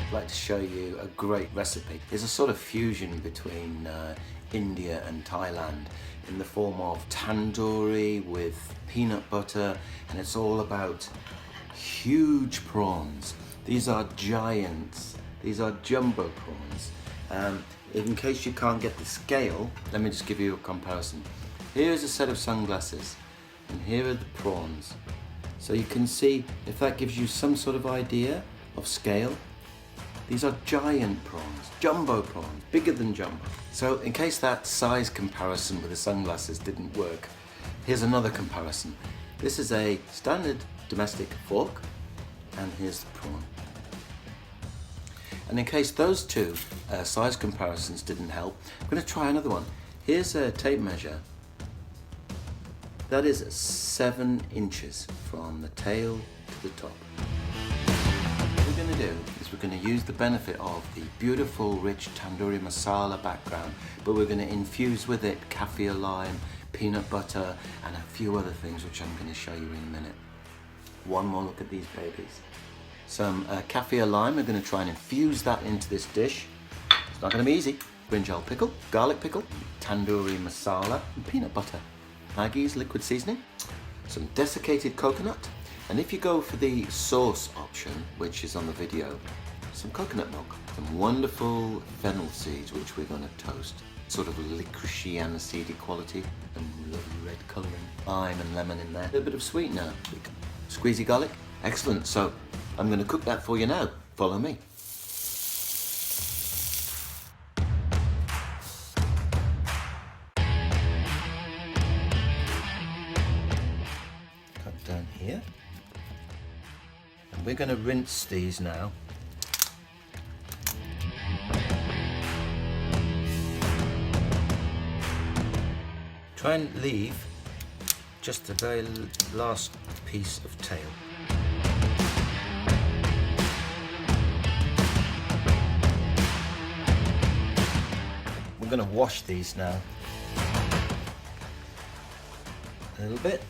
I'd like to show you a great recipe. It's a sort of fusion between India and Thailand in the form of tandoori with peanut butter, and it's all about huge prawns. These are giants, these are jumbo prawns. In case you can't get the scale, let me just give you a comparison. Here's a set of sunglasses and here are the prawns. So you can see, if that gives you some sort of idea of scale, these are giant prawns, jumbo prawns, bigger than jumbo. So in case that size comparison with the sunglasses didn't work, here's another comparison. This is a standard domestic fork, and here's the prawn. And in case those two size comparisons didn't help, I'm going to try another one. Here's a tape measure. That is 7 inches from the tail to the top. What we're going to do is we're going to use the benefit of the beautiful rich tandoori masala background, but we're going to infuse with it kaffir lime, peanut butter, and a few other things which I'm going to show you in a minute. One more look at these babies. Some kaffir lime, we're going to try and infuse that into this dish. It's not going to be easy. Brinjal pickle, garlic pickle, tandoori masala, and peanut butter. Maggie's liquid seasoning, some desiccated coconut, and if you go for the sauce option, which is on the video, some coconut milk, some wonderful fennel seeds which we're going to toast. Sort of licoricey aniseedy quality and lovely red colouring. Lime and lemon in there. A little bit of sweetener. Squeezy garlic. Excellent. So I'm going to cook that for you now. Follow me. Cut down here. And we're going to rinse these now. Try and leave just the very last piece of tail. We're going to wash these now a little bit.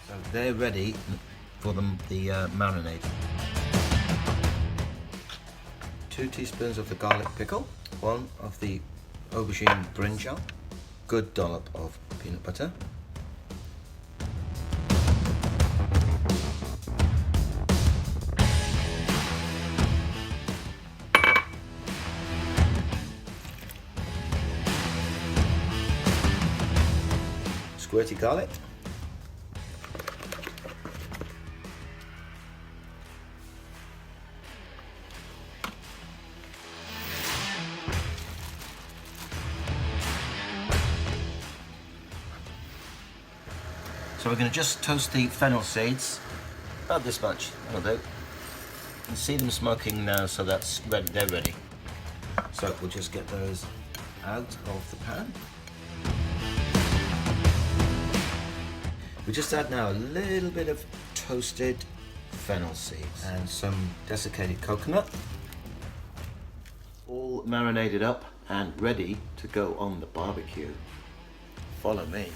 So they're ready for the marinade. 2 teaspoons of the garlic pickle, 1 of the aubergine brinjal, good dollop of peanut butter, squirty garlic, so we're going to just toast the fennel seeds, about this much, that'll do. You can see them smoking now, so that's ready, they're ready. So we'll just get those out of the pan. We just add now a little bit of toasted fennel seeds and some desiccated coconut. All marinated up and ready to go on the barbecue. Follow me.